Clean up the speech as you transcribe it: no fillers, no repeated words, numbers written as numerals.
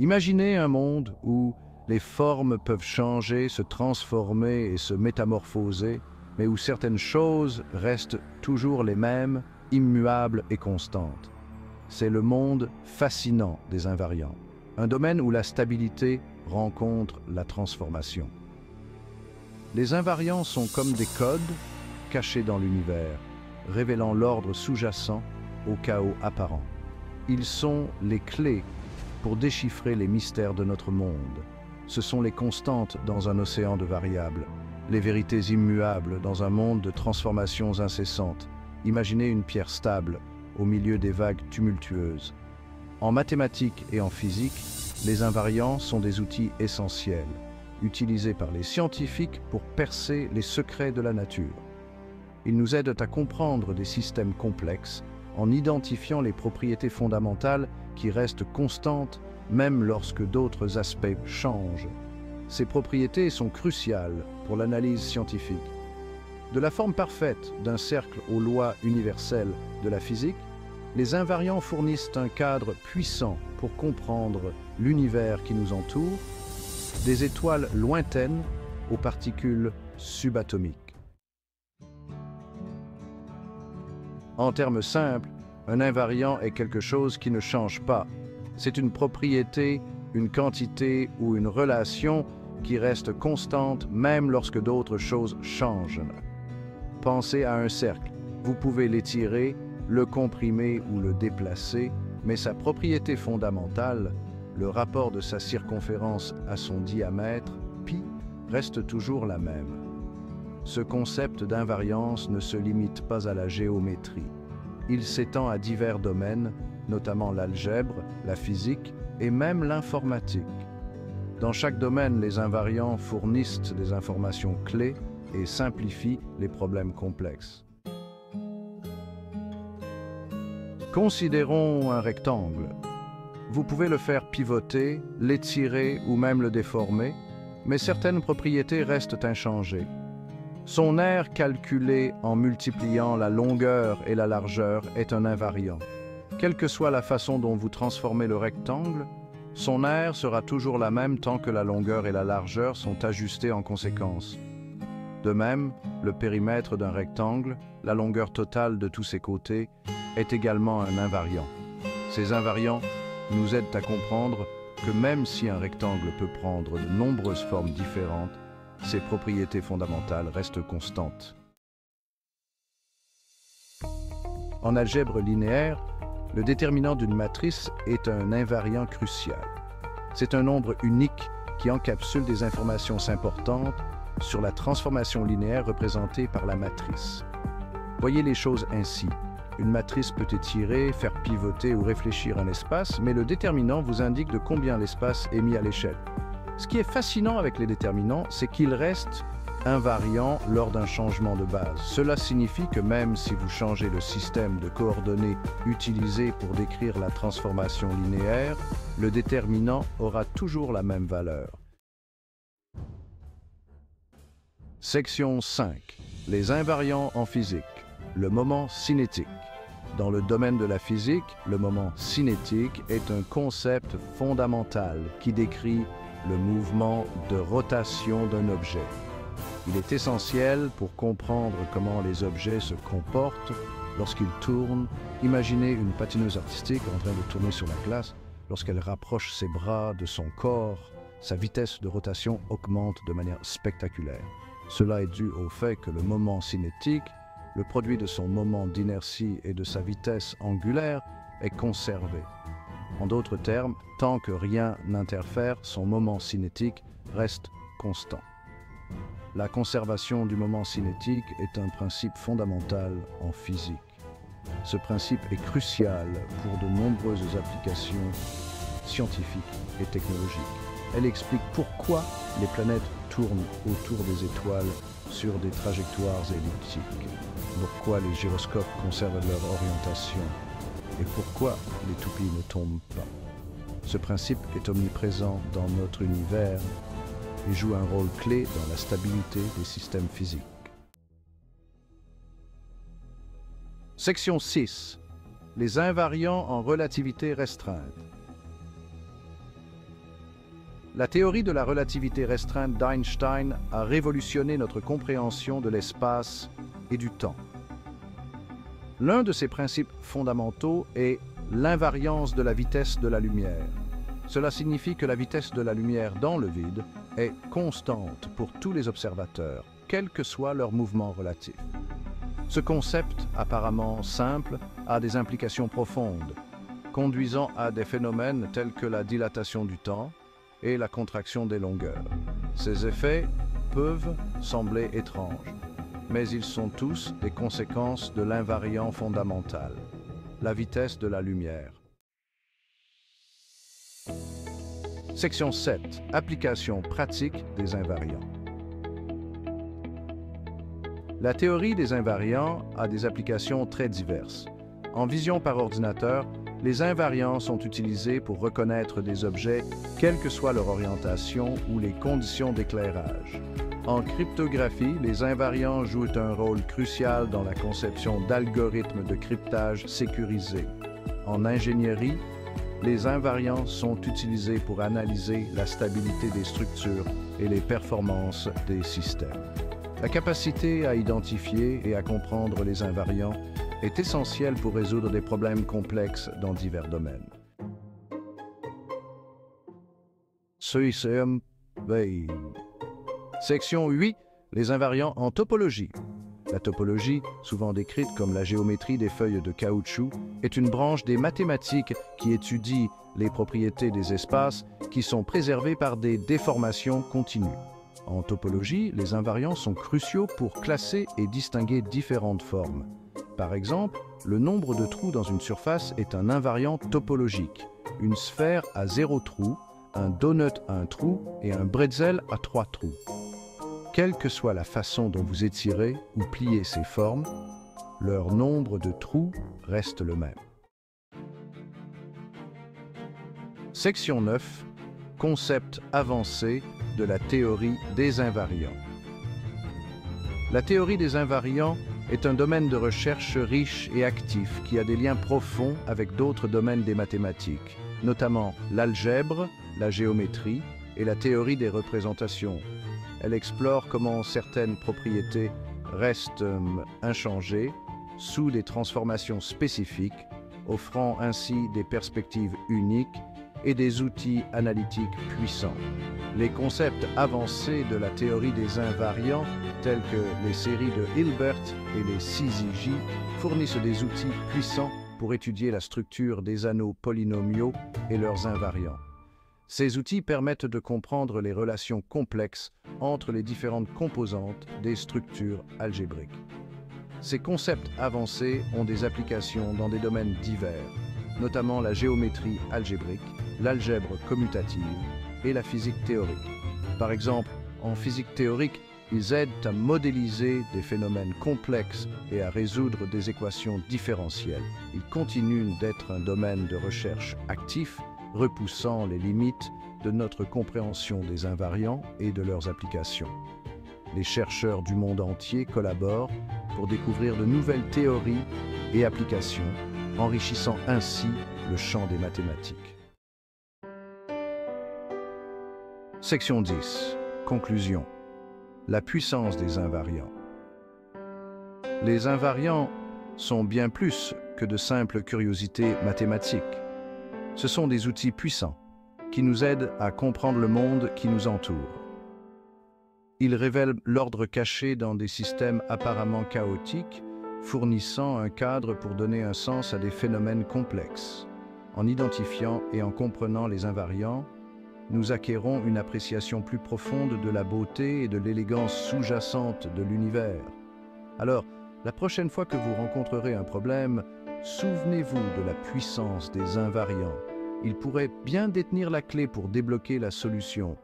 Imaginez un monde où les formes peuvent changer, se transformer et se métamorphoser, mais où certaines choses restent toujours les mêmes, immuables et constantes. C'est le monde fascinant des invariants, un domaine où la stabilité rencontre la transformation. Les invariants sont comme des codes cachés dans l'univers, révélant l'ordre sous-jacent au chaos apparent. Ils sont les clés pour déchiffrer les mystères de notre monde. Ce sont les constantes dans un océan de variables, les vérités immuables dans un monde de transformations incessantes. Imaginez une pierre stable au milieu des vagues tumultueuses. En mathématiques et en physique, les invariants sont des outils essentiels, utilisés par les scientifiques pour percer les secrets de la nature. Ils nous aident à comprendre des systèmes complexes en identifiant les propriétés fondamentales qui restent constantes même lorsque d'autres aspects changent. Ces propriétés sont cruciales pour l'analyse scientifique. De la forme parfaite d'un cercle aux lois universelles de la physique, les invariants fournissent un cadre puissant pour comprendre l'univers qui nous entoure, des étoiles lointaines aux particules subatomiques. En termes simples, un invariant est quelque chose qui ne change pas. C'est une propriété, une quantité ou une relation qui reste constante même lorsque d'autres choses changent. Pensez à un cercle. Vous pouvez l'étirer, le comprimer ou le déplacer, mais sa propriété fondamentale, le rapport de sa circonférence à son diamètre, pi, reste toujours la même. Ce concept d'invariance ne se limite pas à la géométrie. Il s'étend à divers domaines, notamment l'algèbre, la physique et même l'informatique. Dans chaque domaine, les invariants fournissent des informations clés et simplifient les problèmes complexes. Considérons un rectangle. Vous pouvez le faire pivoter, l'étirer ou même le déformer, mais certaines propriétés restent inchangées. Son aire calculé en multipliant la longueur et la largeur est un invariant. Quelle que soit la façon dont vous transformez le rectangle, son aire sera toujours la même tant que la longueur et la largeur sont ajustées en conséquence. De même, le périmètre d'un rectangle, la longueur totale de tous ses côtés, est également un invariant. Ces invariants nous aident à comprendre que même si un rectangle peut prendre de nombreuses formes différentes, ses propriétés fondamentales restent constantes. En algèbre linéaire, le déterminant d'une matrice est un invariant crucial. C'est un nombre unique qui encapsule des informations importantes sur la transformation linéaire représentée par la matrice. Voyez les choses ainsi. Une matrice peut étirer, faire pivoter ou réfléchir un espace, mais le déterminant vous indique de combien l'espace est mis à l'échelle. Ce qui est fascinant avec les déterminants, c'est qu'ils restent invariants lors d'un changement de base. Cela signifie que même si vous changez le système de coordonnées utilisé pour décrire la transformation linéaire, le déterminant aura toujours la même valeur. Section 5. Les invariants en physique. Le moment cinétique. Dans le domaine de la physique, le moment cinétique est un concept fondamental qui décrit le mouvement de rotation d'un objet. Il est essentiel pour comprendre comment les objets se comportent lorsqu'ils tournent. Imaginez une patineuse artistique en train de tourner sur la glace. Lorsqu'elle rapproche ses bras de son corps, sa vitesse de rotation augmente de manière spectaculaire. Cela est dû au fait que le moment cinétique, le produit de son moment d'inertie et de sa vitesse angulaire, est conservé. En d'autres termes, tant que rien n'interfère, son moment cinétique reste constant. La conservation du moment cinétique est un principe fondamental en physique. Ce principe est crucial pour de nombreuses applications scientifiques et technologiques. Elle explique pourquoi les planètes tournent autour des étoiles sur des trajectoires elliptiques, pourquoi les gyroscopes conservent leur orientation et pourquoi les toupies ne tombent pas. Ce principe est omniprésent dans notre univers et joue un rôle clé dans la stabilité des systèmes physiques. Section 6. Les invariants en relativité restreinte. La théorie de la relativité restreinte d'Einstein a révolutionné notre compréhension de l'espace et du temps. L'un de ses principes fondamentaux est l'invariance de la vitesse de la lumière. Cela signifie que la vitesse de la lumière dans le vide est constante pour tous les observateurs, quel que soit leur mouvement relatif. Ce concept, apparemment simple, a des implications profondes, conduisant à des phénomènes tels que la dilatation du temps et la contraction des longueurs. Ces effets peuvent sembler étranges, mais ils sont tous des conséquences de l'invariant fondamental, la vitesse de la lumière. Section 7. Application pratique des invariants. La théorie des invariants a des applications très diverses. En vision par ordinateur, les invariants sont utilisés pour reconnaître des objets, quelle que soit leur orientation ou les conditions d'éclairage. En cryptographie, les invariants jouent un rôle crucial dans la conception d'algorithmes de cryptage sécurisés. En ingénierie, les invariants sont utilisés pour analyser la stabilité des structures et les performances des systèmes. La capacité à identifier et à comprendre les invariants est essentielle pour résoudre des problèmes complexes dans divers domaines. Section 8. Les invariants en topologie. La topologie, souvent décrite comme la géométrie des feuilles de caoutchouc, est une branche des mathématiques qui étudie les propriétés des espaces qui sont préservés par des déformations continues. En topologie, les invariants sont cruciaux pour classer et distinguer différentes formes. Par exemple, le nombre de trous dans une surface est un invariant topologique. Une sphère a 0 trou, un donut a un trou et un bretzel a 3 trous. Quelle que soit la façon dont vous étirez ou pliez ces formes, leur nombre de trous reste le même. Section 9. Concept avancé de la théorie des invariants. La théorie des invariants est un domaine de recherche riche et actif qui a des liens profonds avec d'autres domaines des mathématiques, notamment l'algèbre, la géométrie et la théorie des représentations. Elle explore comment certaines propriétés restent inchangées sous des transformations spécifiques, offrant ainsi des perspectives uniques et des outils analytiques puissants. Les concepts avancés de la théorie des invariants, tels que les séries de Hilbert et les CZJ, fournissent des outils puissants pour étudier la structure des anneaux polynomiaux et leurs invariants. Ces outils permettent de comprendre les relations complexes entre les différentes composantes des structures algébriques. Ces concepts avancés ont des applications dans des domaines divers, notamment la géométrie algébrique, l'algèbre commutative et la physique théorique. Par exemple, en physique théorique, ils aident à modéliser des phénomènes complexes et à résoudre des équations différentielles. Ils continuent d'être un domaine de recherche actif, repoussant les limites de notre compréhension des invariants et de leurs applications. Les chercheurs du monde entier collaborent pour découvrir de nouvelles théories et applications, enrichissant ainsi le champ des mathématiques. Section 10. Conclusion. La puissance des invariants. Les invariants sont bien plus que de simples curiosités mathématiques. Ce sont des outils puissants qui nous aident à comprendre le monde qui nous entoure. Ils révèlent l'ordre caché dans des systèmes apparemment chaotiques, fournissant un cadre pour donner un sens à des phénomènes complexes. En identifiant et en comprenant les invariants, nous acquérons une appréciation plus profonde de la beauté et de l'élégance sous-jacente de l'univers. Alors, la prochaine fois que vous rencontrerez un problème, souvenez-vous de la puissance des invariants. Ils pourraient bien détenir la clé pour débloquer la solution.